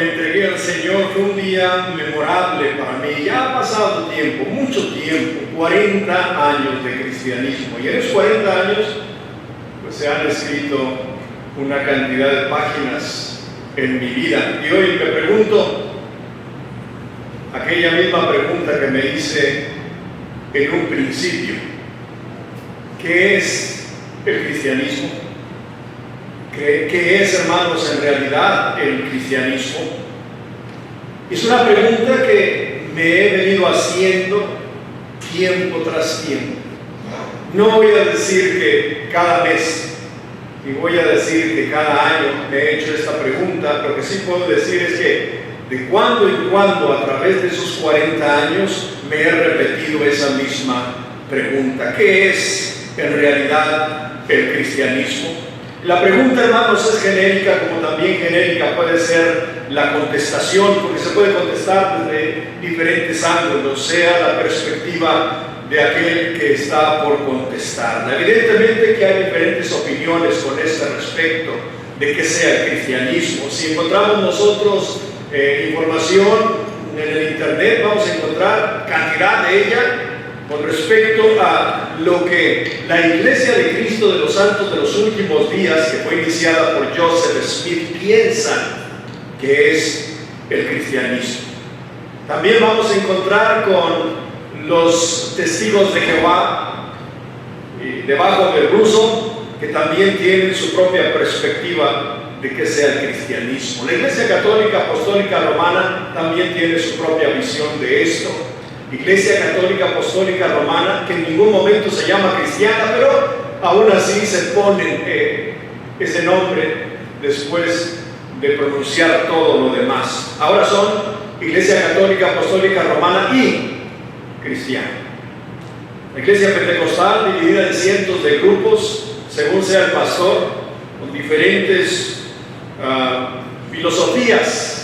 me entregué al Señor fue un día memorable para mí. Ya ha pasado tiempo, mucho tiempo, 40 años de cristianismo. Y en esos 40 años pues se han escrito una cantidad de páginas en mi vida. Y hoy me pregunto aquella misma pregunta que me hice en un principio: ¿qué es el cristianismo? ¿Qué es, hermanos, en realidad el cristianismo? Es una pregunta que me he venido haciendo tiempo tras tiempo. No voy a decir que cada mes, ni voy a decir que cada año me he hecho esta pregunta. Lo que sí puedo decir es que de cuando en cuando, a través de esos 40 años, me he repetido esa misma pregunta: ¿qué es en realidad el cristianismo? La pregunta, hermanos, es genérica, como también genérica puede ser la contestación, porque se puede contestar desde diferentes ángulos, sea la perspectiva de aquel que está por contestarla. Evidentemente que hay diferentes opiniones con este respecto de qué sea el cristianismo. Si encontramos nosotros información en el internet, vamos a encontrar cantidad de ella con respecto a lo que la Iglesia de Cristo de los Santos de los Últimos Días, que fue iniciada por Joseph Smith, piensa que es el cristianismo. También vamos a encontrar con los testigos de Jehová, y debajo del ruso, que también tienen su propia perspectiva de qué sea el cristianismo. La Iglesia Católica Apostólica Romana también tiene su propia visión de esto. Iglesia Católica Apostólica Romana, que en ningún momento se llama cristiana, pero aún así se pone ese nombre después de pronunciar todo lo demás. Ahora son Iglesia Católica Apostólica Romana y cristiana. La Iglesia Pentecostal, dividida en cientos de grupos, según sea el pastor, con diferentes filosofías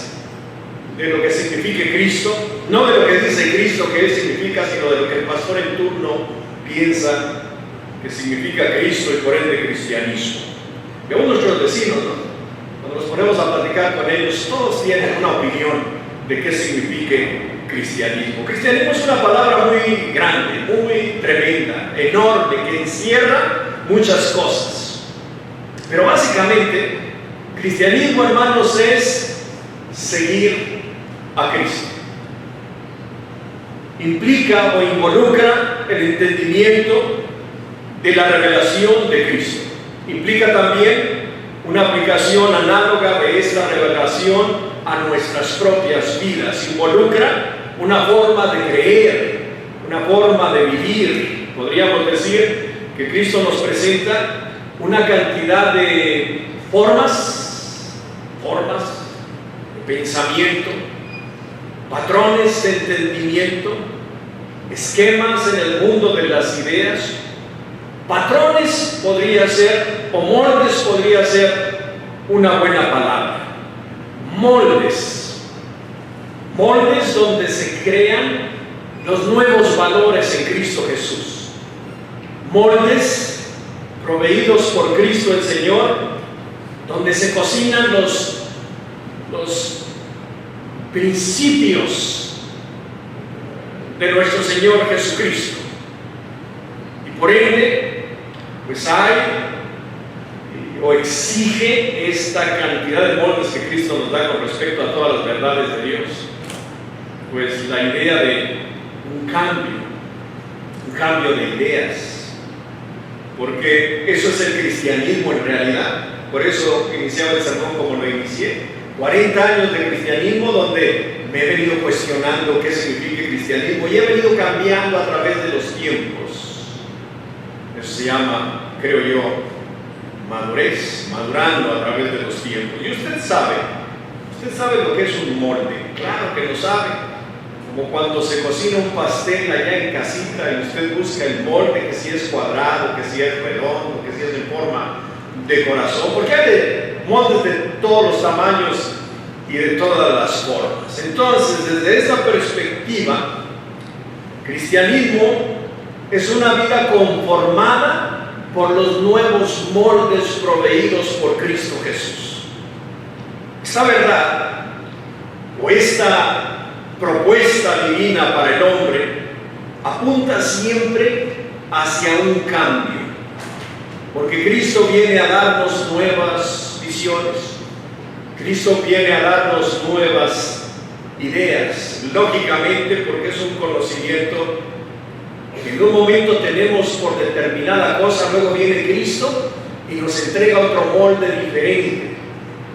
de lo que signifique Cristo, no de lo que dice Cristo que él significa, sino de lo que el pastor en turno piensa que significa Cristo y por ende cristianismo. Y aún nuestros vecinos, ¿no? Cuando nos ponemos a platicar con ellos, todos tienen una opinión de qué signifique cristianismo. Cristianismo es una palabra muy grande, muy tremenda, enorme, que encierra muchas cosas. Pero básicamente, cristianismo, hermanos, es seguir a Cristo. Implica o involucra el entendimiento de la revelación de Cristo. Implica también una aplicación análoga de esa revelación a nuestras propias vidas. Involucra una forma de creer, una forma de vivir. Podríamos decir que Cristo nos presenta una cantidad de formas de pensamiento, patrones de entendimiento, esquemas en el mundo de las ideas. Patrones podría ser, o moldes podría ser una buena palabra. Moldes donde se crean los nuevos valores en Cristo Jesús. Moldes proveídos por Cristo el Señor, donde se cocinan los principios de nuestro Señor Jesucristo. Y por ende, pues hay o exige esta cantidad de moldes que Cristo nos da con respecto a todas las verdades de Dios. Pues la idea de un cambio de ideas, porque eso es el cristianismo en realidad. Por eso iniciaba el sermón como lo inicié. 40 años de cristianismo donde me he venido cuestionando qué significa cristianismo y he venido cambiando a través de los tiempos. Eso se llama, creo yo, madurez, madurando a través de los tiempos. Y usted sabe lo que es un molde, claro que lo sabe. Como cuando se cocina un pastel allá en casita y usted busca el molde, que si es cuadrado, que si es redondo, que si es en forma de corazón, porque hay moldes de todos los tamaños y de todas las formas. Entonces, desde esta perspectiva, cristianismo es una vida conformada por los nuevos moldes proveídos por Cristo Jesús. Esta verdad o esta propuesta divina para el hombre apunta siempre hacia un cambio, porque Cristo viene a darnos nuevas visiones, Cristo viene a darnos nuevas ideas, lógicamente porque es un conocimiento que en un momento tenemos por determinada cosa, luego viene Cristo y nos entrega otro molde diferente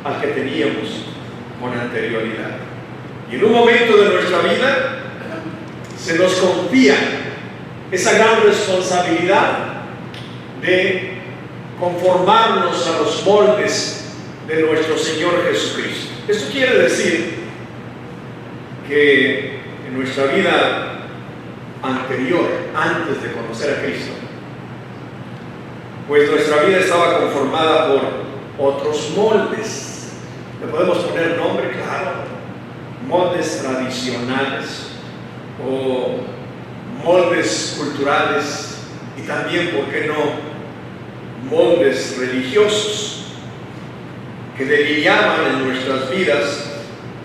al que teníamos con anterioridad. Y en un momento de nuestra vida se nos confía esa gran responsabilidad de conformarnos a los moldes de nuestro Señor Jesucristo. Esto quiere decir que en nuestra vida anterior, antes de conocer a Cristo, pues nuestra vida estaba conformada por otros moldes. Le podemos poner nombre, claro, moldes tradicionales o moldes culturales y también, ¿por qué no?, moldes religiosos que delineaban en nuestras vidas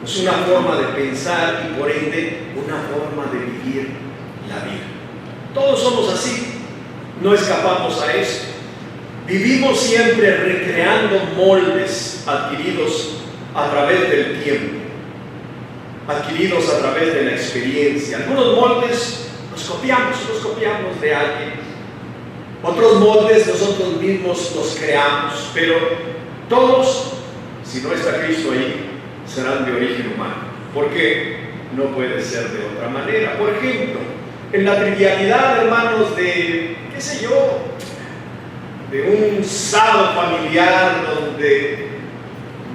pues una forma de pensar y por ende una forma de vivir la vida. Todos somos así, no escapamos a esto. Vivimos siempre recreando moldes adquiridos a través del tiempo, adquiridos a través de la experiencia. Algunos moldes los copiamos de alguien. Otros moldes nosotros mismos los creamos, pero todos, si no está Cristo ahí, serán de origen humano, porque no puede ser de otra manera. Por ejemplo, en la trivialidad, hermanos, de, qué sé yo, de un sábado familiar donde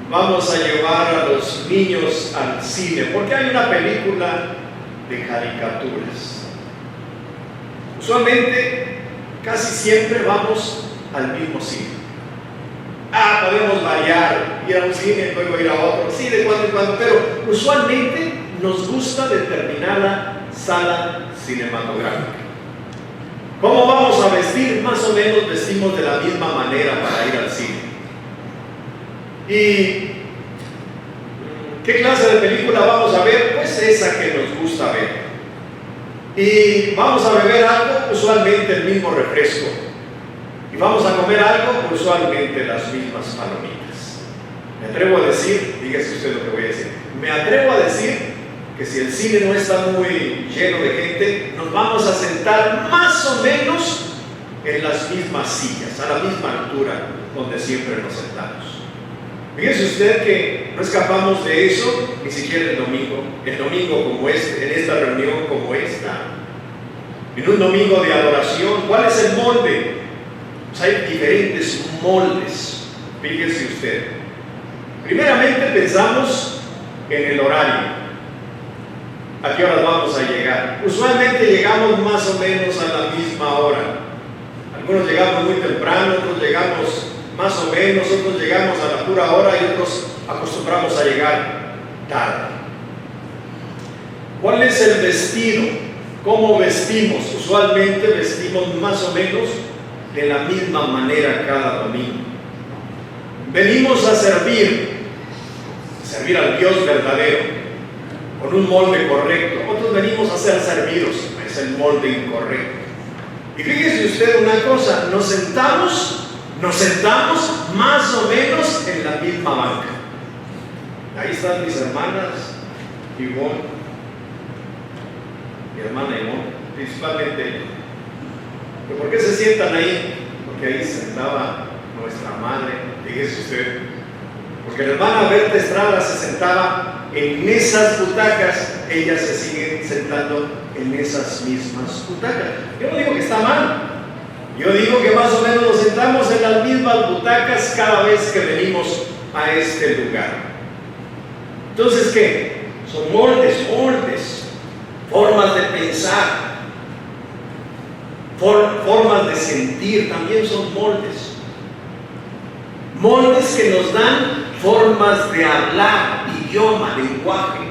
vamos a llevar a los niños al cine, porque hay una película de caricaturas. Usualmente, casi siempre vamos al mismo cine. Podemos variar, ir a un cine, luego ir a otro, sí, de cuando en cuando, pero usualmente nos gusta determinada sala cinematográfica. ¿Cómo vamos a vestir? Más o menos vestimos de la misma manera para ir al cine. ¿Y qué clase de película vamos a ver? Pues esa que nos gusta ver. Y vamos a beber algo, usualmente el mismo refresco. Y vamos a comer algo, usualmente las mismas palomitas. Me atrevo a decir, dígase usted lo que voy a decir, me atrevo a decir que si el cine no está muy lleno de gente, nos vamos a sentar más o menos en las mismas sillas, a la misma altura donde siempre nos sentamos. Fíjese usted que no escapamos de eso ni siquiera el domingo como este, en esta reunión como esta, en un domingo de adoración. ¿Cuál es el molde? Pues hay diferentes moldes, fíjese usted. Primeramente pensamos en el horario. ¿A qué horas vamos a llegar? Usualmente llegamos más o menos a la misma hora. Algunos llegamos muy temprano, otros llegamos más o menos, otros llegamos a la pura hora y otros acostumbramos a llegar tarde. ¿Cuál es el vestido? ¿Cómo vestimos? Usualmente vestimos más o menos de la misma manera cada domingo. Venimos a servir al Dios verdadero con un molde correcto. Otros venimos a ser servidos, es el molde incorrecto. Y fíjese usted una cosa, nos sentamos más o menos en la misma banca. Ahí están mis hermanas, Ivonne, mi hermana Ivonne, principalmente ella. ¿Pero por qué se sientan ahí? Porque ahí se sentaba nuestra madre, fíjese usted. Porque la hermana Berta Estrada se sentaba en esas butacas, ellas se siguen sentando en esas mismas butacas. Yo no digo que está mal, yo digo que más o menos nos sentamos en las mismas butacas cada vez que venimos a este lugar. Entonces, ¿qué? Son moldes, formas de pensar, formas de sentir, también son moldes. Moldes que nos dan formas de hablar, idioma, lenguaje.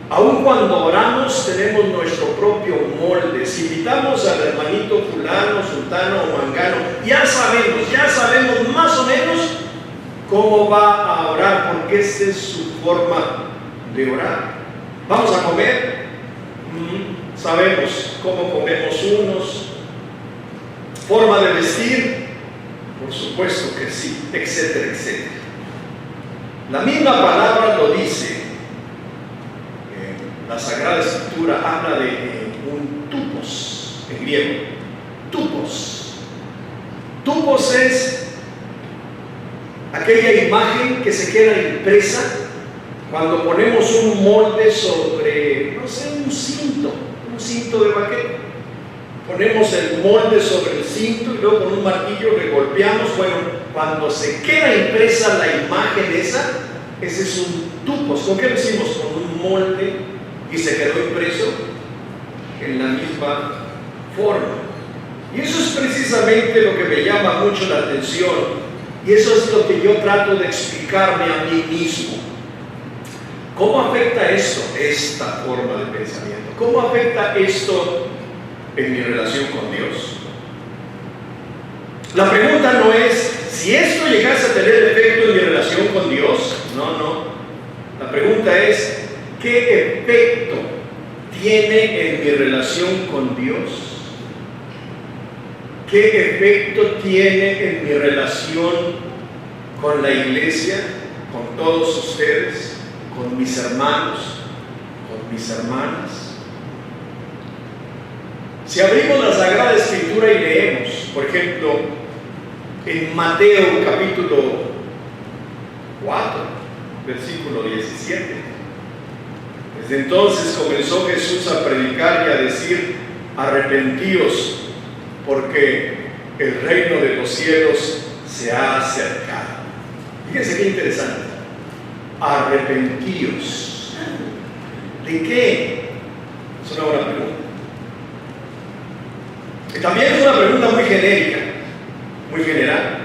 Aun cuando oramos tenemos nuestro propio molde. Si invitamos al hermanito fulano, sultano o mangano, ya sabemos más o menos cómo va a orar, porque esa es su forma de orar. ¿Vamos a comer? Sabemos cómo comemos unos. ¿Forma de vestir? Por supuesto que sí, etcétera, etcétera. La misma palabra lo dice. La Sagrada Escritura habla de un tupos en griego. Tupos. Tupos es aquella imagen que se queda impresa cuando ponemos un molde sobre, no sé, un cinto de vaquero. Ponemos el molde sobre el cinto y luego con un martillo le golpeamos. Bueno, cuando se queda impresa la imagen esa, ese es un tupos. ¿Con qué lo hicimos? Con un molde y se quedó impreso en la misma forma. Y eso es precisamente lo que me llama mucho la atención. Y eso es lo que yo trato de explicarme a mí mismo. ¿Cómo afecta esto, esta forma de pensamiento? ¿Cómo afecta esto en mi relación con Dios? La pregunta no es si esto llegase a tener efecto en mi relación con Dios. No. La pregunta es, ¿qué efecto tiene en mi relación con Dios? ¿Qué efecto tiene en mi relación con la iglesia, con todos ustedes, con mis hermanos, con mis hermanas? Si abrimos la Sagrada Escritura y leemos, por ejemplo, en Mateo capítulo 4, versículo 17, desde entonces comenzó Jesús a predicar y a decir: arrepentíos, porque el reino de los cielos se ha acercado. Fíjense qué interesante. Arrepentíos. ¿De qué? Es una buena pregunta. Y también es una pregunta muy genérica, muy general.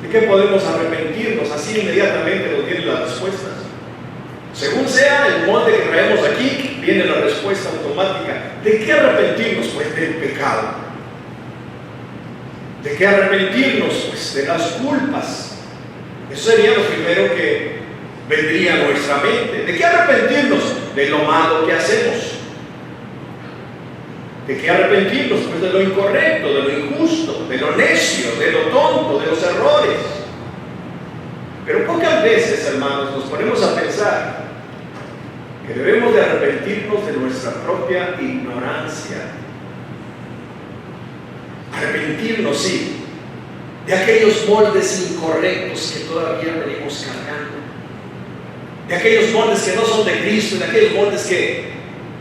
¿De qué podemos arrepentirnos? Así inmediatamente nos vienen las respuestas. Según sea el molde que traemos aquí, viene la respuesta automática. ¿De qué arrepentirnos? Pues del pecado. ¿De qué arrepentirnos? Pues de las culpas. Eso sería lo primero que vendría a nuestra mente. ¿De qué arrepentirnos? De lo malo que hacemos. ¿De qué arrepentirnos? Pues de lo incorrecto, de lo injusto, de lo necio, de lo tonto, de los errores. Pero pocas veces, hermanos, nos ponemos a pensar que debemos de arrepentirnos de nuestra propia ignorancia. Arrepentirnos, sí, de aquellos moldes incorrectos que todavía venimos cargando, de aquellos moldes que no son de Cristo, de aquellos moldes que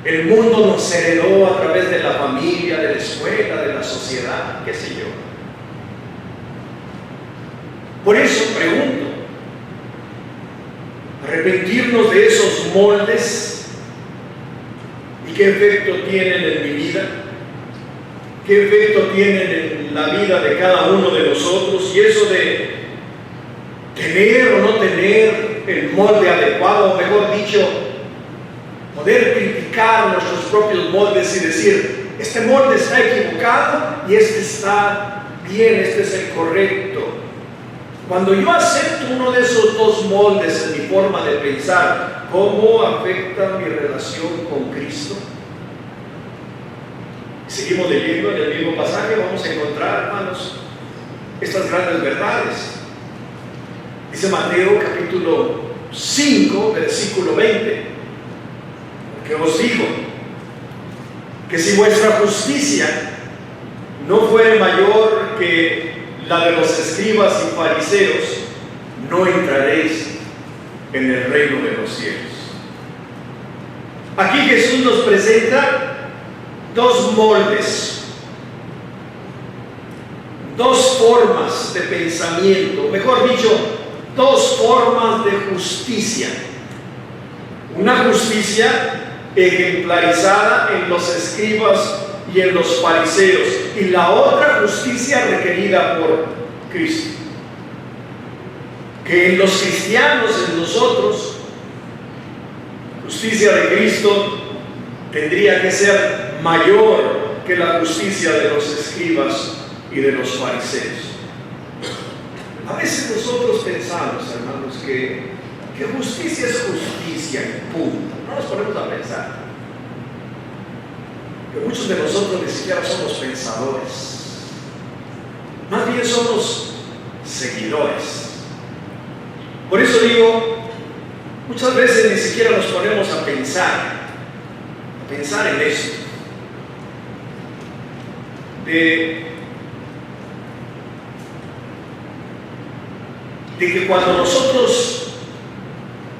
el mundo nos heredó a través de la familia, de la escuela, de la sociedad, qué sé yo. Por eso pregunto, arrepentirnos de esos moldes, ¿y qué efecto tienen en mi vida? ¿Qué efecto tienen en la vida de cada uno de nosotros? Y eso de tener o no tener el molde adecuado, o mejor dicho, poder criticar nuestros propios moldes y decir: este molde está equivocado y este está bien, este es el correcto. Cuando yo acepto uno de esos dos moldes en mi forma de pensar, ¿cómo afecta mi relación con Cristo? Seguimos leyendo en el mismo pasaje, vamos a encontrar, hermanos, estas grandes verdades. Dice Mateo capítulo 5, versículo 20: que os digo que si vuestra justicia no fuere mayor que la de los escribas y fariseos, no entraréis en el reino de los cielos. Aquí Jesús nos presenta dos moldes, dos formas de pensamiento, mejor dicho, dos formas de justicia. Una justicia ejemplarizada en los escribas y en los fariseos, y la otra justicia requerida por Cristo, que en los cristianos, en nosotros, justicia de Cristo tendría que ser mayor que la justicia de los escribas y de los fariseos. A veces nosotros pensamos, hermanos, que justicia es justicia. justicia y punto. No nos ponemos a pensar. Que muchos de nosotros ni siquiera somos pensadores. Más bien somos seguidores. Por eso digo, muchas veces ni siquiera nos ponemos a pensar en esto. De que cuando nosotros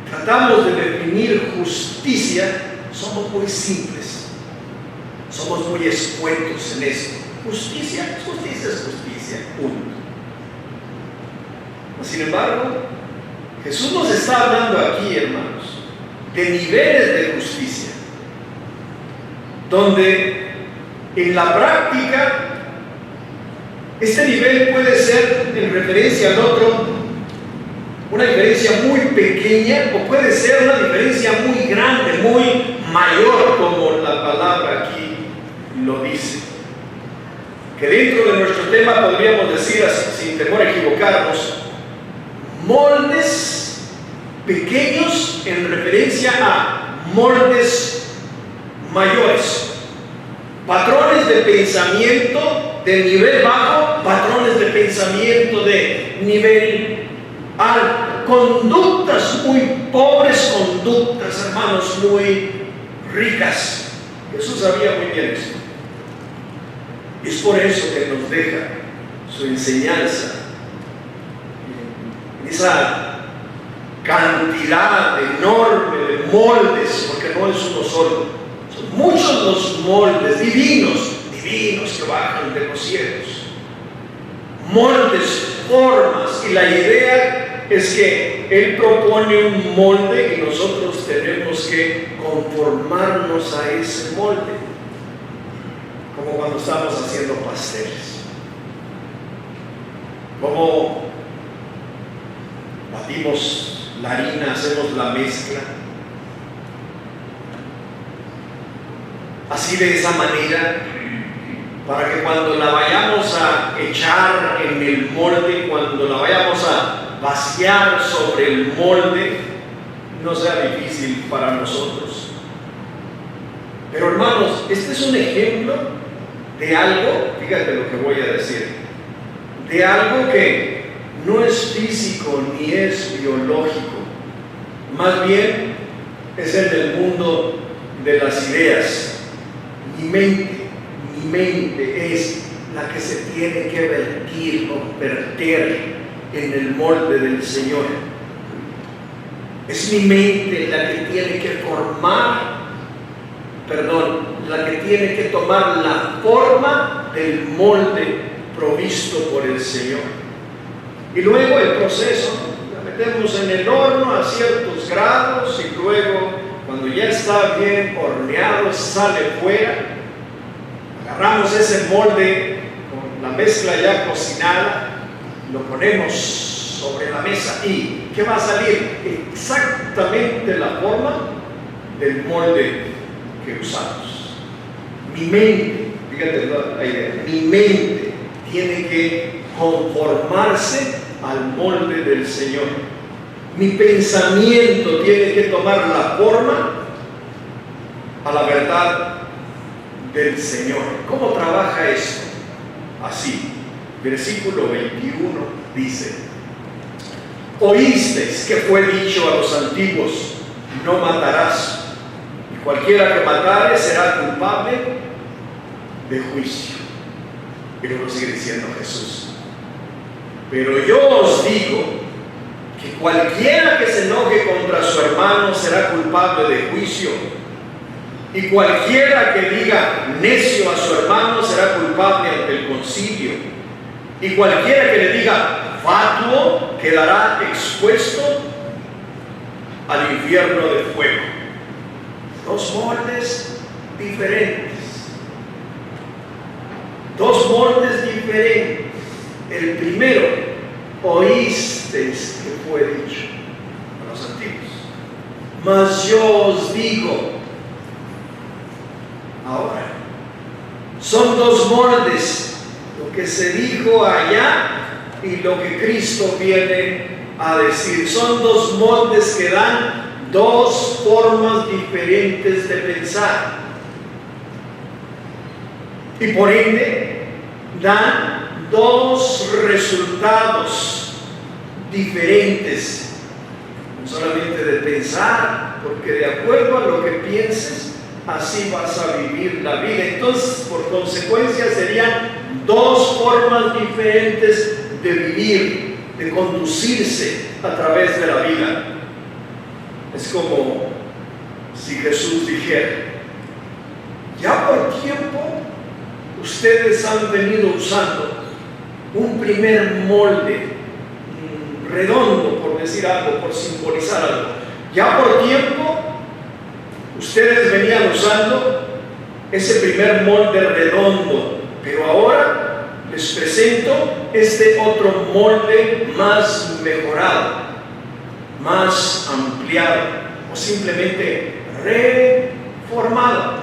tratamos de definir justicia, somos muy simples, somos muy escuetos en esto. Justicia es justicia, punto. Sin embargo, Jesús nos está hablando aquí, hermanos, de niveles de justicia, donde en la práctica este nivel puede ser, en referencia al otro, una diferencia muy pequeña, o puede ser una diferencia muy grande, muy mayor, como la palabra aquí lo dice. Que dentro de nuestro tema podríamos decir, sin temor a equivocarnos, moldes pequeños en referencia a moldes mayores. Patrones de pensamiento de nivel bajo, patrones de pensamiento de nivel alto, conductas muy pobres, conductas, hermanos, muy ricas. Jesús sabía muy bien eso. Y es por eso que nos deja su enseñanza en esa cantidad enorme de moldes, porque no es uno solo, son muchos los moldes divinos que bajan de los cielos, moldes, formas, y la idea es que Él propone un molde y nosotros tenemos que conformarnos a ese molde, como cuando estamos haciendo pasteles, como batimos la harina, hacemos la mezcla, así de esa manera, para que cuando la vayamos a echar en el molde, cuando la vayamos a vaciar sobre el molde, no sea difícil para nosotros. Pero hermanos, este es un ejemplo de algo, fíjate lo que voy a decir, de algo que no es físico ni es biológico, más bien es en el mundo de las ideas. Mi mente es la que se tiene que verter en el molde del Señor. Es mi mente la que tiene que la que tiene que tomar la forma del molde provisto por el Señor. Y luego el proceso, la metemos en el horno a ciertos grados y luego, cuando ya está bien horneado, sale fuera. Agarramos ese molde con la mezcla ya cocinada, lo ponemos sobre la mesa y ¿qué va a salir? Exactamente la forma del molde que usamos. Mi mente, fíjate la idea, mi mente tiene que conformarse al molde del Señor. Mi pensamiento tiene que tomar la forma a la verdad del Señor. ¿Cómo trabaja esto? Así, versículo 21 dice: oísteis que fue dicho a los antiguos, no matarás, y cualquiera que matare será culpable de juicio. Y luego sigue diciendo Jesús: pero yo os digo que cualquiera que se enoje contra su hermano será culpable de juicio. Y cualquiera que diga necio a su hermano será culpable ante el concilio. Y cualquiera que le diga fatuo quedará expuesto al infierno de fuego. Dos moldes diferentes. Dos moldes diferentes. El primero, oísteis que fue dicho a los antiguos, mas yo os digo. Ahora, son dos moldes, lo que se dijo allá y lo que Cristo viene a decir. Son dos moldes que dan dos formas diferentes de pensar. Y por ende, dan dos resultados diferentes. No solamente de pensar, porque de acuerdo a lo que pienses, así vas a vivir la vida. Entonces, por consecuencia, serían dos formas diferentes de vivir, de conducirse a través de la vida. Es como si Jesús dijera: ya por tiempo ustedes han venido usando un primer molde redondo, por decir algo, por simbolizar algo. Ya por tiempo ustedes venían usando ese primer molde redondo, pero ahora les presento este otro molde más mejorado, más ampliado o simplemente reformado.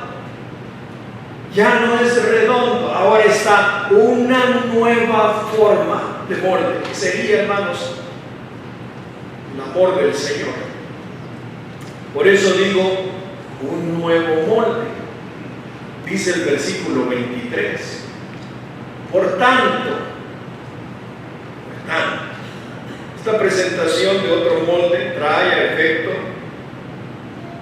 Ya no es redondo, ahora está una nueva forma de molde, que sería, hermanos, el amor del Señor. Por eso digo, un nuevo molde. Dice el versículo 23. Por tanto, esta presentación de otro molde trae a efecto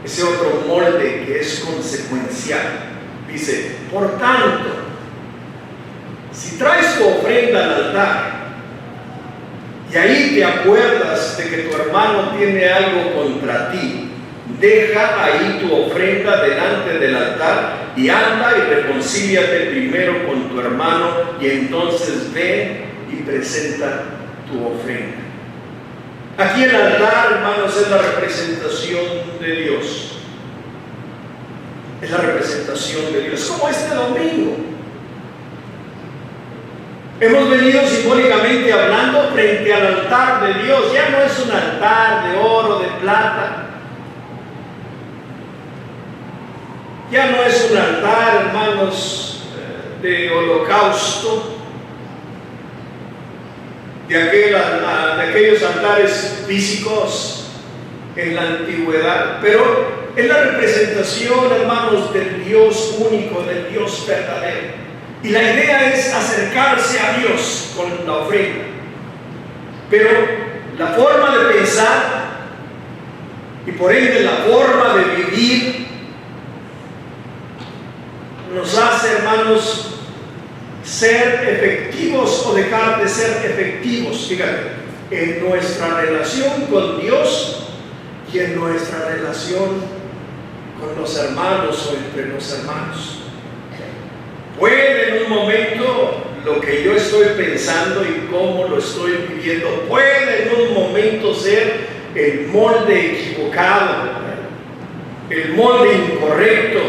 ese otro molde que es consecuencial. Dice: por tanto, si traes tu ofrenda al altar y ahí te acuerdas de que tu hermano tiene algo contra ti, deja ahí tu ofrenda delante del altar y anda y reconcíliate primero con tu hermano, y entonces ven y presenta tu ofrenda. Aquí el altar, hermanos, es la representación de Dios. Es la representación de Dios, como este domingo. Hemos venido simbólicamente hablando frente al altar de Dios. Ya no es un altar de oro, de plata. Ya no es un altar, hermanos, de holocausto, de aquellos altares físicos en la antigüedad, pero es la representación, hermanos, del Dios único, del Dios verdadero. Y la idea es acercarse a Dios con la ofrenda. Pero la forma de pensar y por ende la forma de vivir nos hace, hermanos, ser efectivos o dejar de ser efectivos, fíjate, en nuestra relación con Dios y en nuestra relación con los hermanos o entre los hermanos. Puede en un momento lo que yo estoy pensando y cómo lo estoy viviendo, puede en un momento ser el molde equivocado, el molde incorrecto,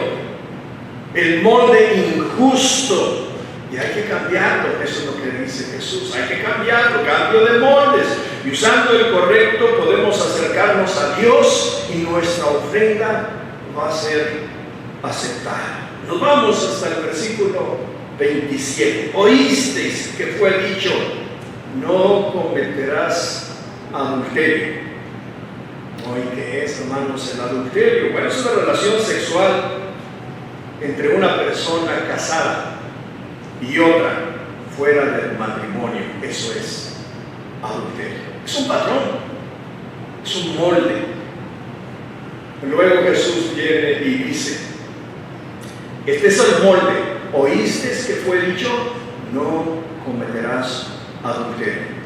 el molde injusto, y hay que cambiarlo. Eso es lo que dice Jesús, hay que cambiarlo, cambio de moldes, y usando el correcto podemos acercarnos a Dios y nuestra ofrenda va a ser aceptada. Nos vamos hasta el versículo 27. Oísteis que fue dicho: no cometerás adulterio. ¿Hoy qué es, hermanos, el adulterio? Bueno, es una relación sexual entre una persona casada y otra fuera del matrimonio. Eso es adulterio. Es un patrón, es un molde. Luego Jesús viene y dice: este es el molde. Oíste que fue dicho: no cometerás adulterio.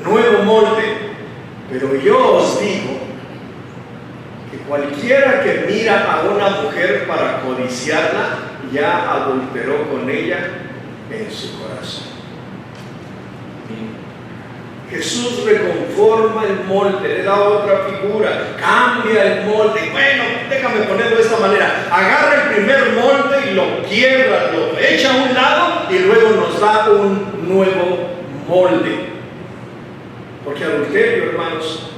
Nuevo molde. Pero yo os digo que cualquiera que mira a una mujer para codiciarla, ya adulteró con ella en su corazón. Jesús reconforma el molde, le da otra figura, cambia el molde. Bueno, déjame ponerlo de esta manera: agarra el primer molde y lo quiebra, lo echa a un lado y luego nos da un nuevo molde. Porque adulterio, hermanos,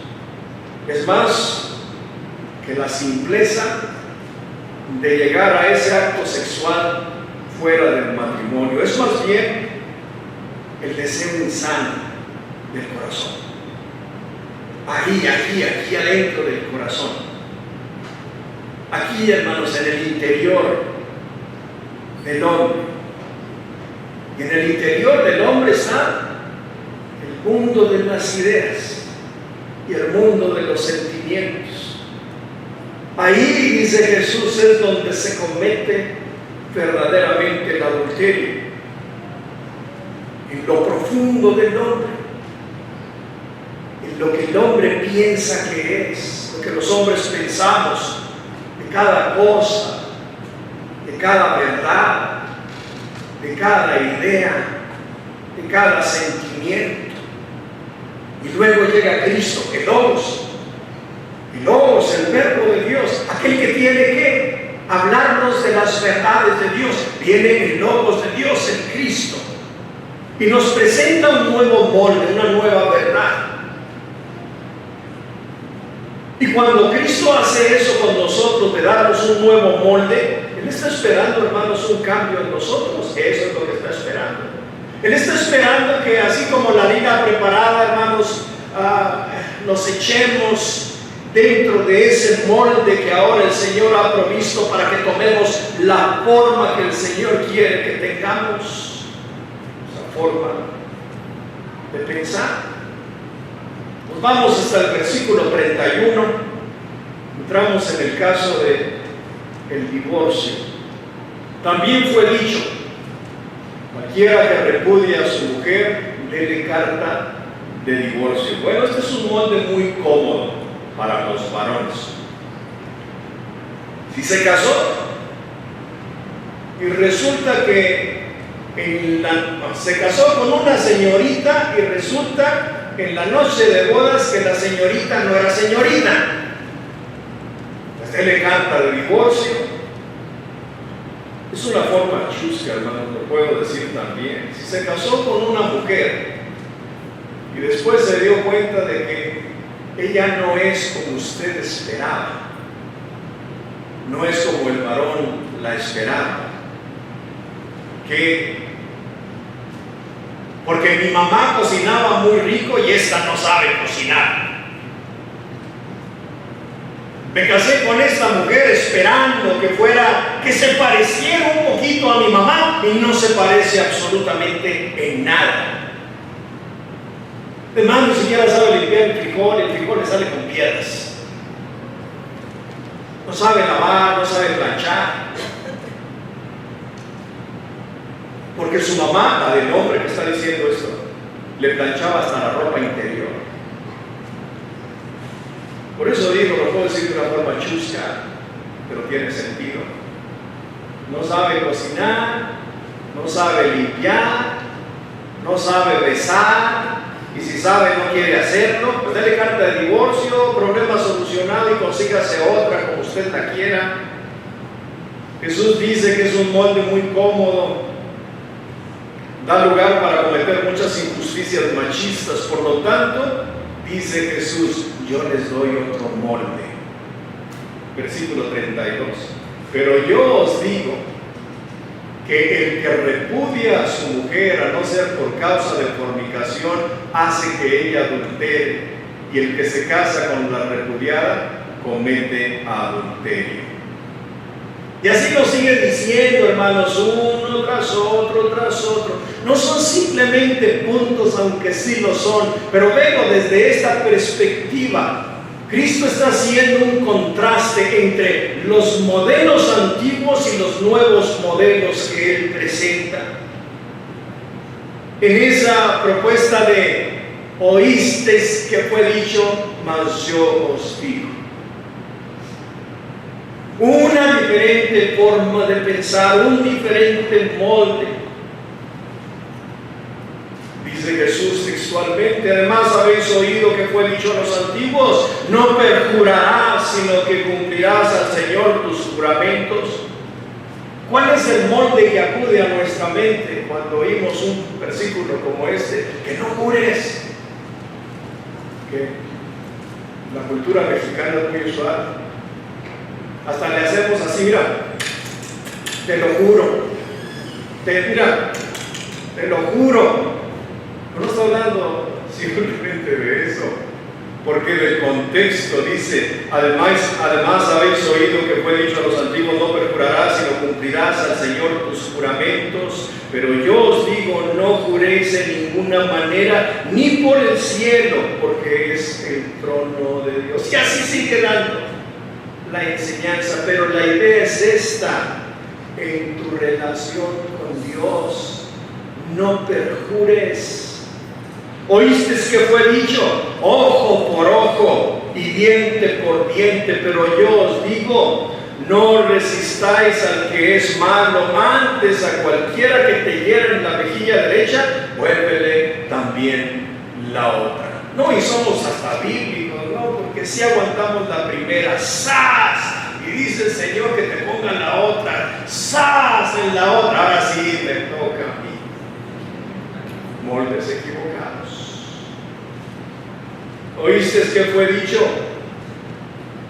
es más que la simpleza de llegar a ese acto sexual fuera del matrimonio. Es más bien el deseo insano del corazón. Aquí adentro del corazón. aquí, hermanos, en el interior del hombre. Y en el interior del hombre está el mundo de las ideas y el mundo de los sentimientos. Ahí, dice Jesús, es donde se comete verdaderamente el adulterio, en lo profundo del hombre, en lo que el hombre piensa que es, lo que los hombres pensamos de cada cosa, de cada verdad, de cada idea, de cada sentimiento. Y luego llega Cristo, el Logos, el Verbo de Dios, aquel que tiene que hablarnos de las verdades de Dios. Viene el Logos de Dios, el Cristo, y nos presenta un nuevo molde, una nueva verdad. Y cuando Cristo hace eso con nosotros, de darnos un nuevo molde, Él está esperando, hermanos, un cambio en nosotros. Eso es lo que está esperando. Él está esperando que, así como la harina preparada, hermanos, nos echemos dentro de ese molde que ahora el Señor ha provisto para que tomemos la forma que el Señor quiere que tengamos, esa forma de pensar. Nos vamos hasta el versículo 31, entramos en el caso del divorcio. También fue dicho: cualquiera que repudie a su mujer, dele carta de divorcio. Bueno, este es un molde muy cómodo para los varones. Si se casó y resulta que se casó con una señorita y resulta en la noche de bodas que la señorita no era señorita, pues dele carta de divorcio. Es una forma chusca, hermano, lo puedo decir también. Si se casó con una mujer y después se dio cuenta de que ella no es como usted esperaba, no es como el varón la esperaba, porque mi mamá cocinaba muy rico y esta no sabe cocinar. Me casé con esta mujer esperando que se pareciera un poquito a mi mamá y no se parece absolutamente en nada. Además, ni siquiera sabe limpiar el frijol le sale con piedras. No sabe lavar, no sabe planchar. Porque su mamá, la del hombre que está diciendo esto, le planchaba hasta la ropa interior. Por eso digo, lo puedo decir de una forma chusca, pero tiene sentido. No sabe cocinar, no sabe limpiar, no sabe besar, y si sabe no quiere hacerlo, pues dale carta de divorcio, problema solucionado y consígase otra como usted la quiera. Jesús dice que es un molde muy cómodo, da lugar para cometer muchas injusticias machistas. Por lo tanto, dice Jesús, yo les doy otro molde. Versículo 32. Pero yo os digo que el que repudia a su mujer, a no ser por causa de fornicación, hace que ella adultere, y el que se casa con la repudiada comete adulterio. Y así nos sigue diciendo, hermanos, uno tras otro. No son simplemente puntos, aunque sí lo son, pero veo desde esta perspectiva. Cristo está haciendo un contraste entre los modelos antiguos y los nuevos modelos que Él presenta. En esa propuesta de oísteis que fue dicho, mas yo os digo. Una diferente forma de pensar, un diferente molde. Dice Jesús textualmente: además habéis oído que fue dicho a los antiguos, no perjurarás, sino que cumplirás al Señor tus juramentos. ¿Cuál es el molde que acude a nuestra mente cuando oímos un versículo como este? Que no jures. Que la cultura mexicana es muy usual. Hasta le hacemos así, mira, te lo juro, te lo juro. No estoy hablando simplemente de eso. porque del contexto dice, además habéis oído que fue dicho a los antiguos, no perjurarás, sino cumplirás al Señor tus juramentos, pero yo os digo, no juréis en ninguna manera, ni por el cielo, porque es el trono de Dios. Y así sigue dando la enseñanza, pero la idea es esta: en tu relación con Dios, no perjures. Oíste que fue dicho, ojo por ojo y diente por diente, pero yo os digo, no resistáis al que es malo, antes a cualquiera que te hiera en la mejilla derecha, vuélvele también la otra. No, y somos hasta bíblicos, ¿no? Porque si aguantamos la primera, ¡zas! Y dice el Señor que te ponga la otra, ¡zas! En la otra, ahora sí me toca a mí. Moldes equivocados. Oíste que fue dicho,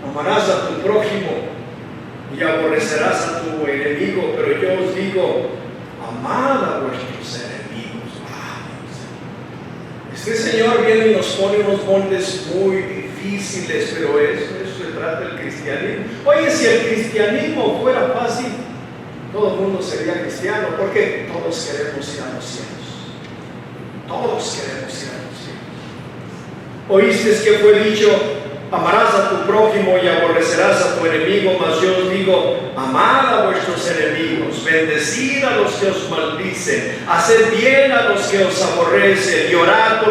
amarás a tu prójimo y aborrecerás a tu enemigo, pero yo os digo, amad a vuestros enemigos. Este Señor viene y nos pone unos moldes muy difíciles, pero eso se trata del cristianismo. Oye, si el cristianismo fuera fácil, todo el mundo sería cristiano, porque todos queremos ir a los cielos. Todos queremos ir a los cielos. Oíste que fue dicho, amarás a tu prójimo y aborrecerás a tu enemigo, mas yo os digo, amad a vuestros enemigos, bendecid a los que os maldicen, haced bien a los que os aborrecen, y orad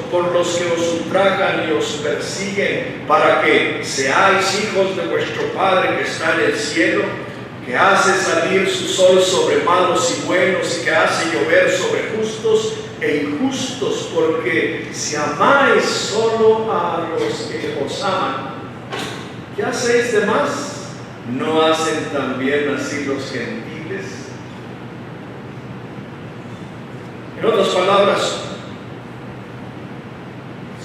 por los que os ultrajan y os persiguen, para que seáis hijos de vuestro Padre que está en el cielo, que hace salir su sol sobre malos y buenos, y que hace llover sobre justos e injustos, porque si amáis solo a los que os aman, ¿qué hacéis de más? ¿No hacen también así los gentiles? En otras palabras,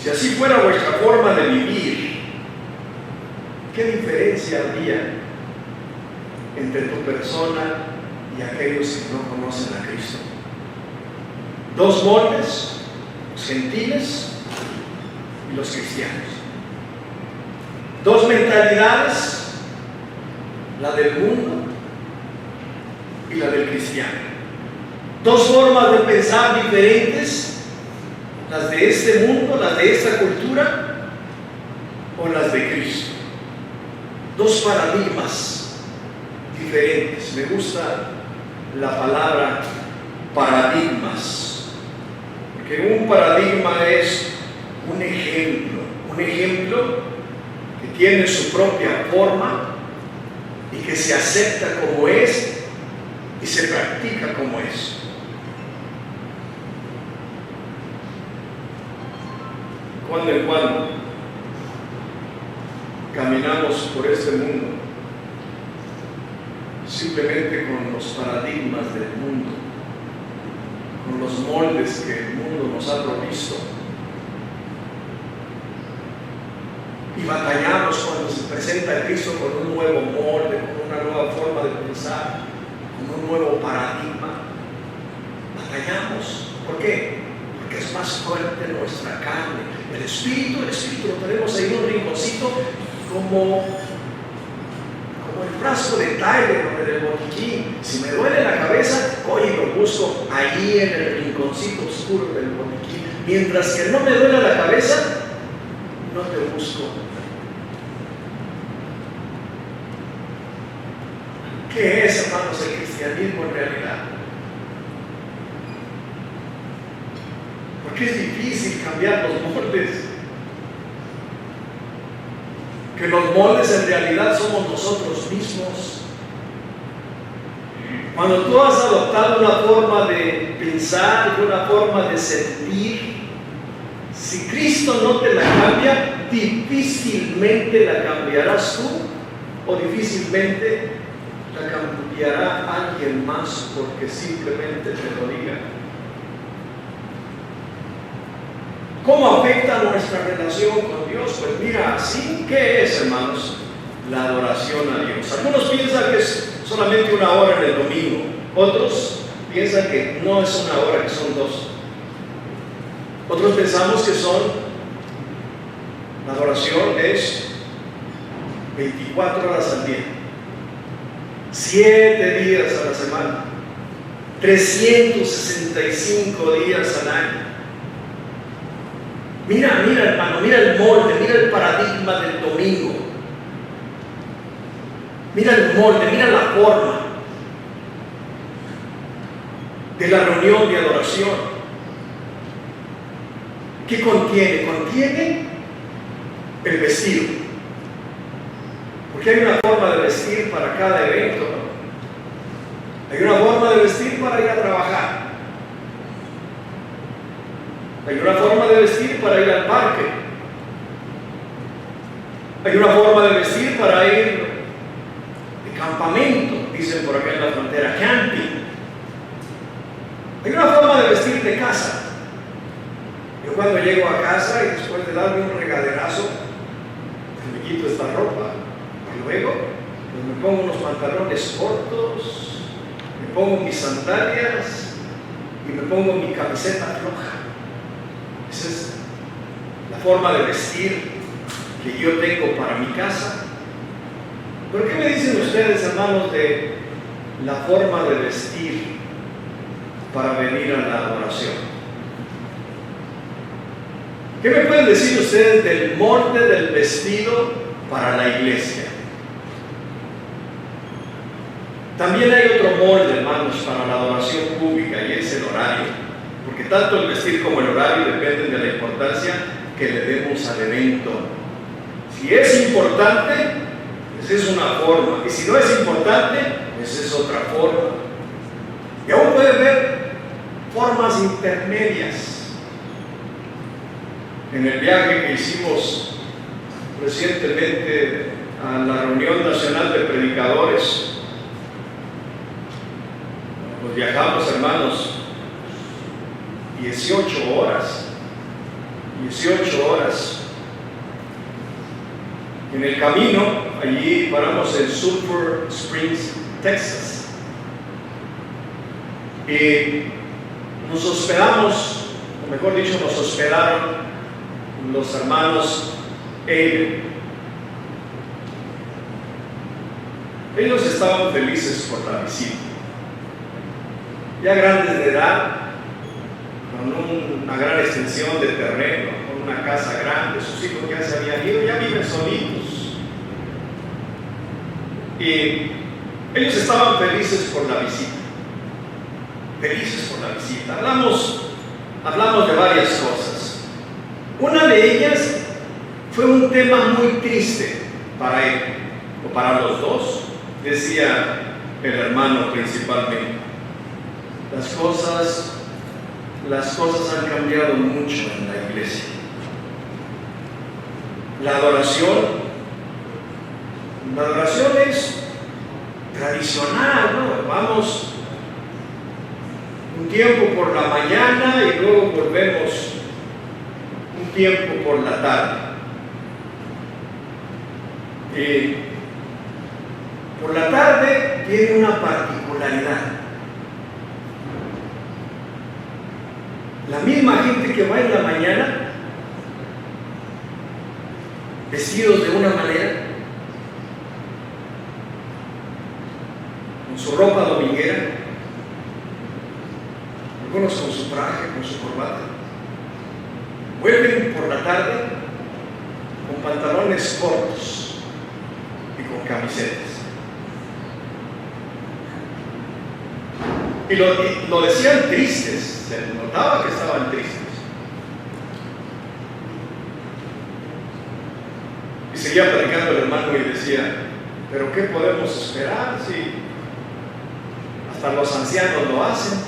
si así fuera vuestra forma de vivir, ¿qué diferencia habría entre tu persona y aquellos que no conocen a Cristo? Dos moldes, los gentiles y los cristianos. Dos mentalidades, la del mundo y la del cristiano. Dos formas de pensar diferentes, las de este mundo, las de esta cultura o las de Cristo. Dos paradigmas diferentes. Me gusta la palabra paradigmas, porque un paradigma es un ejemplo que tiene su propia forma y que se acepta como es y se practica como es. Cuando en cuando caminamos por este mundo simplemente con los paradigmas del mundo, con los moldes que el mundo nos ha provisto, y batallamos cuando se presenta a Cristo con un nuevo molde, con una nueva forma de pensar, con un nuevo paradigma. Batallamos. ¿Por qué? Porque es más fuerte nuestra carne. El espíritu lo tenemos ahí en un rinconcito, como el frasco de Tyler o del botiquín. Si me duele la cabeza, oye, lo busco ahí en el rinconcito oscuro del botiquín. Mientras que no me duele la cabeza, no te busco. ¿Qué es, hermanos, el cristianismo en realidad? Porque es difícil cambiar los moldes. Que los moldes en realidad somos nosotros mismos. Cuando tú has adoptado una forma de pensar, una forma de sentir, si Cristo no te la cambia, difícilmente la cambiarás tú, o difícilmente la cambiará alguien más porque simplemente te lo diga. ¿Cómo afecta nuestra relación con Dios? Pues mira, así, ¿qué es, hermanos? La adoración a Dios. Algunos piensan que es solamente una hora en el domingo. Otros piensan que no es una hora, que son dos. Otros pensamos que son La adoración es 24 horas al día, 7 días a la semana, 365 días al año. Mira, hermano, mira el molde, mira el paradigma del domingo. Mira el molde, mira la forma de la reunión de adoración. ¿Qué contiene? Contiene el vestido. Porque hay una forma de vestir para cada evento, ¿no? Hay una forma de vestir para ir a trabajar. Hay una forma de vestir para ir al parque. Hay una forma de vestir para ir de campamento, dicen por acá en la frontera, camping. Hay una forma de vestir de casa. Yo cuando llego a casa y después de darme un regaderazo, me quito esta ropa y luego pues me pongo unos pantalones cortos, me pongo mis sandalias y me pongo mi camiseta floja. Esa es la forma de vestir que yo tengo para mi casa. ¿Pero qué me dicen ustedes, hermanos, de la forma de vestir para venir a la adoración? ¿Qué me pueden decir ustedes del molde del vestido para la iglesia? También hay otro molde, hermanos, para la adoración pública, y es el horario. Porque tanto el vestir como el horario dependen de la importancia que le demos al evento. Si es importante, pues es una forma. Y si no es importante, pues es otra forma. Y aún puede haber formas intermedias. En el viaje que hicimos recientemente a la Reunión Nacional de Predicadores, pues viajamos, hermanos, 18 horas. En el camino, allí paramos en Sulphur Springs, Texas. Y nos hospedamos, o mejor dicho, nos hospedaron los hermanos Aiden. Ellos estaban felices por la visita. Ya grandes de edad, con una gran extensión de terreno, con una casa grande, sus hijos ya se habían ido, ya viven solitos. Y ellos estaban felices por la visita. Felices por la visita. Hablamos de varias cosas. Una de ellas fue un tema muy triste para él, o para los dos, decía el hermano principalmente. Las cosas han cambiado mucho en la iglesia. La adoración es tradicional, ¿no? Vamos un tiempo por la mañana y luego volvemos un tiempo por la tarde. Por la tarde tiene una particularidad. La misma gente que va en la mañana, vestidos de una manera, con su ropa dominguera, algunos con su traje, con su corbata, vuelven por la tarde con pantalones cortos y con camisetas. Y lo decían tristes, se notaba que estaban tristes. Y seguía platicando el hermano y decía, pero ¿qué podemos esperar si hasta los ancianos lo hacen?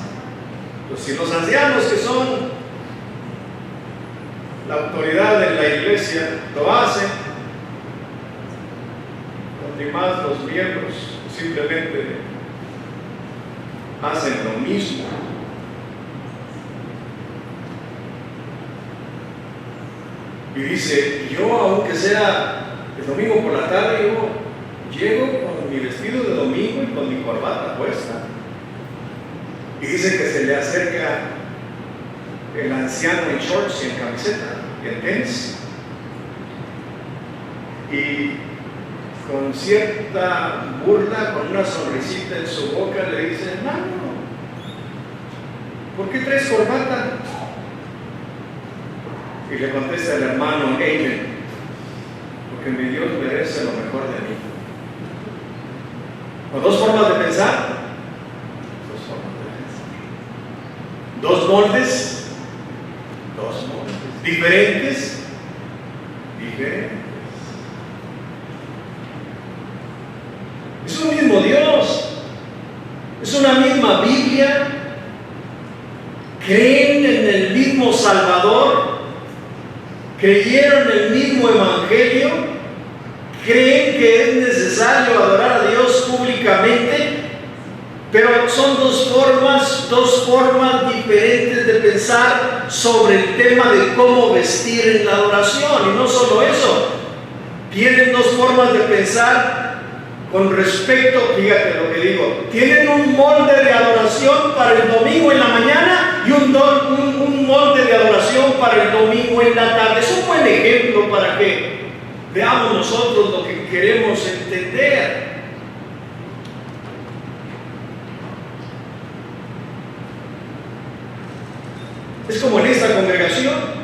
Pues si los ancianos, que son la autoridad en la iglesia, lo hacen, los demás, los miembros, simplemente hacen lo mismo. Y dice, yo aunque sea el domingo por la tarde, yo llego con mi vestido de domingo y con mi corbata puesta. Y dice que se le acerca el anciano en shorts y en camiseta y en tenis. y con cierta burla, con una sonrisita en su boca, le dice: hermano, ¿por qué traes corbata? Y le contesta el hermano: amen, porque mi Dios merece lo mejor de mí. ¿O dos formas de pensar? Dos formas de pensar. Dos moldes. Dos moldes. Diferentes. Diferentes. Es un mismo Dios. Es una misma Biblia. Creen en el mismo Salvador. Creyeron en el mismo Evangelio. Creen que es necesario adorar a Dios públicamente, pero son dos formas diferentes de pensar sobre el tema de cómo vestir en la adoración. Y no solo eso, tienen dos formas de pensar con respecto, fíjate lo que digo, tienen un molde de adoración para el domingo en la mañana y un molde de adoración para el domingo en la tarde. Es un buen ejemplo para que veamos nosotros lo que queremos entender. Es como en esta congregación.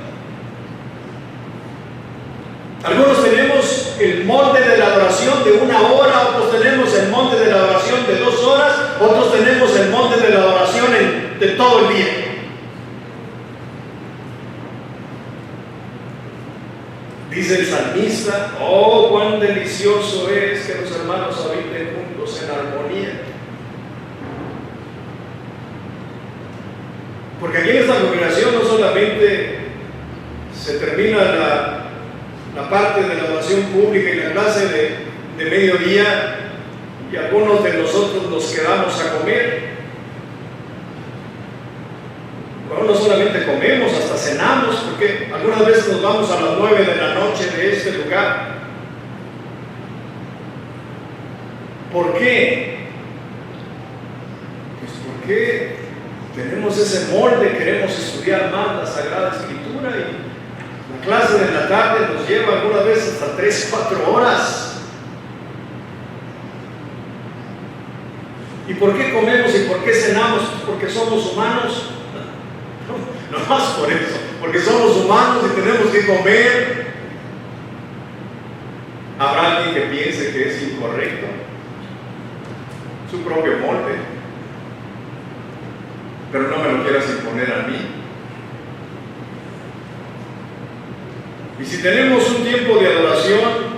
Algunos tenemos el molde de la adoración de 1 hora, otros tenemos el molde de la adoración de 2 horas, otros tenemos el molde de la adoración de todo el día. Dice el salmista: oh, cuán delicioso es que los hermanos habiten juntos en armonía. Porque aquí en esta congregación no solamente se termina la parte de la adoración pública y la clase de mediodía, y algunos de nosotros nos quedamos a comer. Bueno, no solamente comemos, hasta cenamos, porque algunas veces nos vamos a las 9 de la noche de este lugar. ¿Por qué? Pues porque tenemos ese molde, queremos estudiar más la Sagrada Escritura, y la clase de la tarde nos lleva algunas veces hasta 3-4 horas. ¿Y por qué comemos y por qué cenamos? Porque somos humanos. No más por eso, porque somos humanos y tenemos que comer. ¿Habrá alguien que piense que es incorrecto? Su propio molde. Pero no me lo quieras imponer a mí. Y si tenemos un tiempo de adoración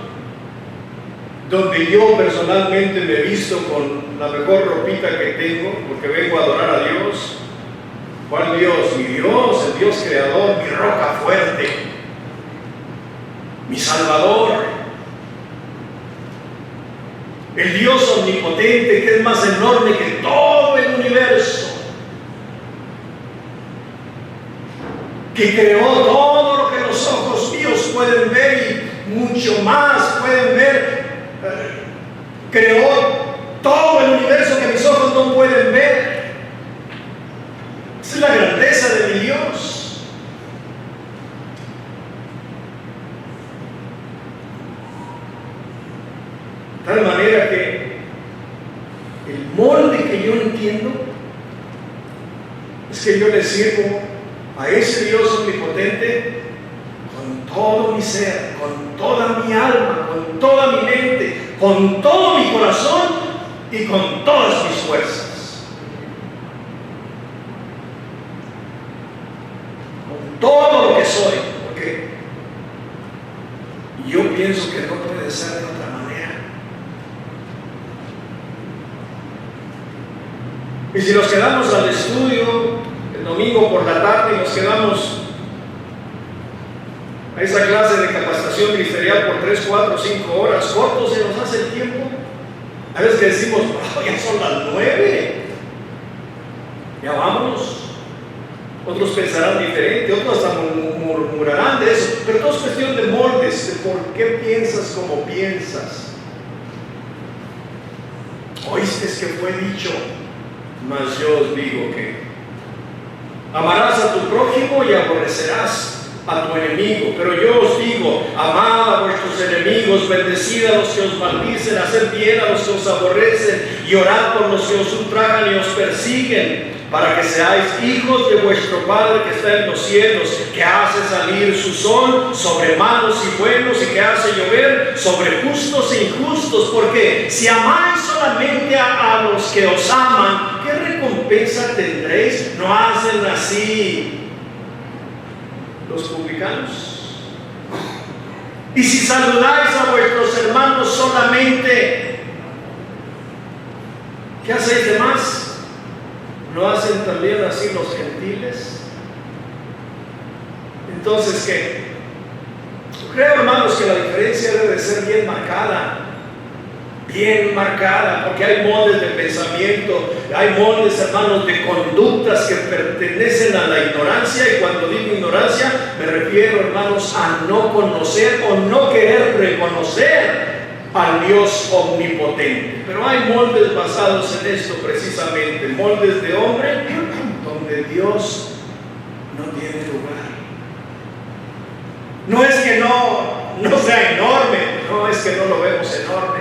donde yo personalmente me visto con la mejor ropita que tengo, porque vengo a adorar a Dios, ¿cuál Dios? Mi Dios, el Dios creador, mi roca fuerte, mi Salvador, el Dios omnipotente que es más enorme que todo el universo, que creó todo lo que los ojos míos pueden ver y mucho más pueden ver. Creó todo el universo que mis ojos no pueden ver. Esa es la grandeza de mi Dios. De tal manera que el molde que yo entiendo es que yo le sirvo a ese Dios omnipotente con todo mi ser, con toda mi alma, con toda mi mente, con todo mi corazón y con todas mis fuerzas. Con todo lo que soy, porque yo pienso que no puede ser de otra manera. Y si nos quedamos al estudio el domingo por la tarde y nos quedamos a esa clase de capacitación ministerial por 3, 4, 5 horas, corto se nos hace el tiempo. A veces que decimos: oh, ya son las 9, ya vámonos. Otros pensarán diferente, otros hasta murmurarán de eso, pero todo es cuestión de moldes, de por qué piensas como piensas. Oíste que fue dicho, mas yo os digo que amarás a tu prójimo y aborrecerás a tu enemigo. Pero yo os digo, amad a vuestros enemigos, bendecid a los que os maldicen, haced bien a los que os aborrecen, y orad por los que os ultrajan y os persiguen, para que seáis hijos de vuestro Padre que está en los cielos, que hace salir su sol sobre malos y buenos, y que hace llover sobre justos e injustos. Porque si amáis solamente a los que os aman, ¿qué recompensa tendréis? ¿No hacen así los publicanos? Y si saludáis a vuestros hermanos solamente, ¿qué hacéis de más? ¿No hacen también así los gentiles? Entonces, ¿qué? Creo, hermanos, que la diferencia debe de ser bien marcada, porque hay moldes de pensamiento, hay moldes, hermanos, de conductas que pertenecen a la ignorancia. Y cuando digo ignorancia, me refiero, hermanos, a no conocer o no querer reconocer al Dios omnipotente. Pero hay moldes basados en esto precisamente, moldes de hombre donde Dios no tiene lugar. No es que no sea enorme, no es que no lo vemos enorme,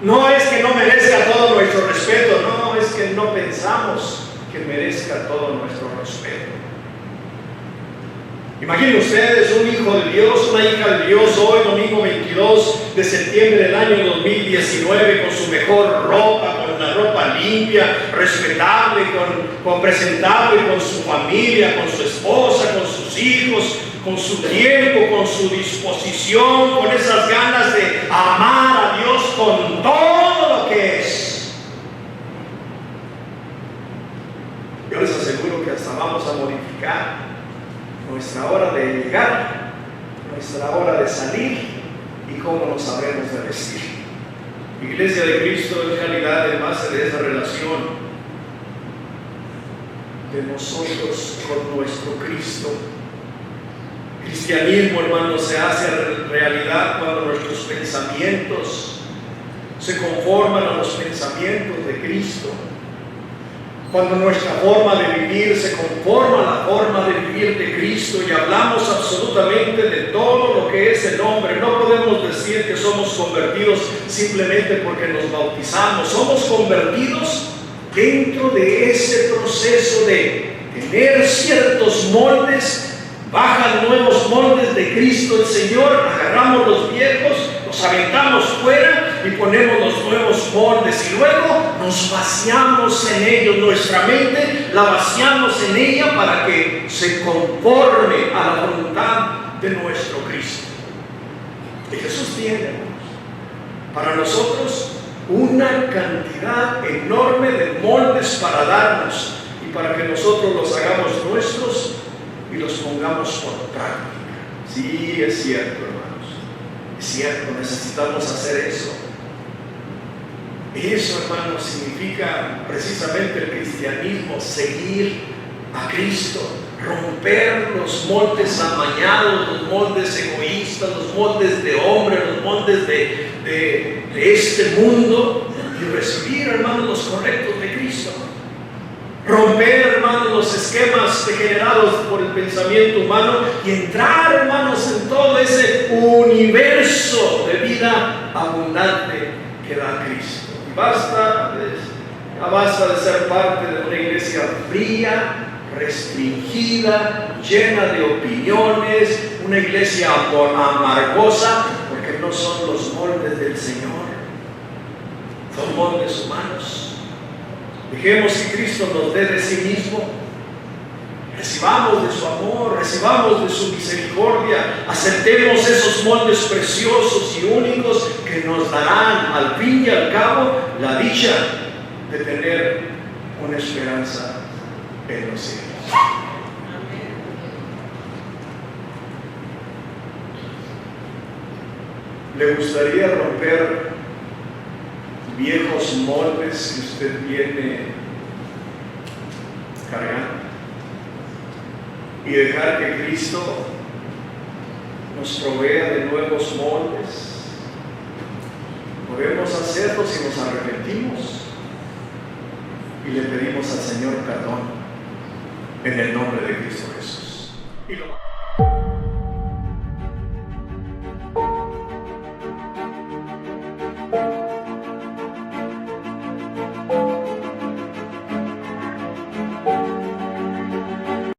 no es que no merezca todo nuestro respeto, no es que no pensamos que merezca todo nuestro respeto. Imaginen ustedes un hijo de Dios, una hija de Dios, hoy domingo 22 de septiembre del año 2019, con su mejor ropa, con la ropa limpia, respetable, con presentable, con su familia, con su esposa, con sus hijos, con su tiempo, con su disposición, con esas ganas de amar a Dios con todo lo que es. Yo les aseguro que hasta vamos a modificar nuestra hora de llegar, nuestra hora de salir y cómo nos sabremos de vestir. Iglesia de Cristo es realidad en base de esa relación de nosotros con nuestro Cristo. Cristianismo, hermanos, se hace realidad cuando nuestros pensamientos se conforman a los pensamientos de Cristo. Cuando nuestra forma de vivir se conforma a la forma de vivir de Cristo, y hablamos absolutamente de todo lo que es el hombre. No podemos decir que somos convertidos simplemente porque nos bautizamos. Somos convertidos dentro de ese proceso de tener ciertos moldes. Bajan nuevos moldes de Cristo el Señor, agarramos los viejos, los aventamos fuera y ponemos los nuevos moldes, y luego nos vaciamos en ellos. Nuestra mente la vaciamos en ella para que se conforme a la voluntad de nuestro Cristo. Y Jesús tiene para nosotros una cantidad enorme de moldes para darnos, y para que nosotros los hagamos nuestros y los pongamos por práctica. Sí, es cierto, hermanos, es cierto, necesitamos hacer eso. Eso, hermanos, significa precisamente el cristianismo: seguir a Cristo, romper los moldes amañados, los moldes egoístas, los moldes de hombre, los moldes de este mundo, y recibir, hermanos, los correctos de Cristo. Romper, hermanos, los esquemas degenerados por el pensamiento humano y entrar, hermanos, en todo ese universo de vida abundante que da Cristo. Y basta de ser parte de una iglesia fría, restringida, llena de opiniones, una iglesia amargosa, porque no son los moldes del Señor, son moldes humanos. Dejemos que Cristo nos dé de sí mismo, recibamos de su amor, recibamos de su misericordia, aceptemos esos moldes preciosos y únicos que nos darán al fin y al cabo la dicha de tener una esperanza en los cielos. ¿Le gustaría romper viejos moldes que usted viene cargando y dejar que Cristo nos provea de nuevos moldes? Podemos hacerlo si nos arrepentimos y le pedimos al Señor perdón en el nombre de Cristo Jesús. y lo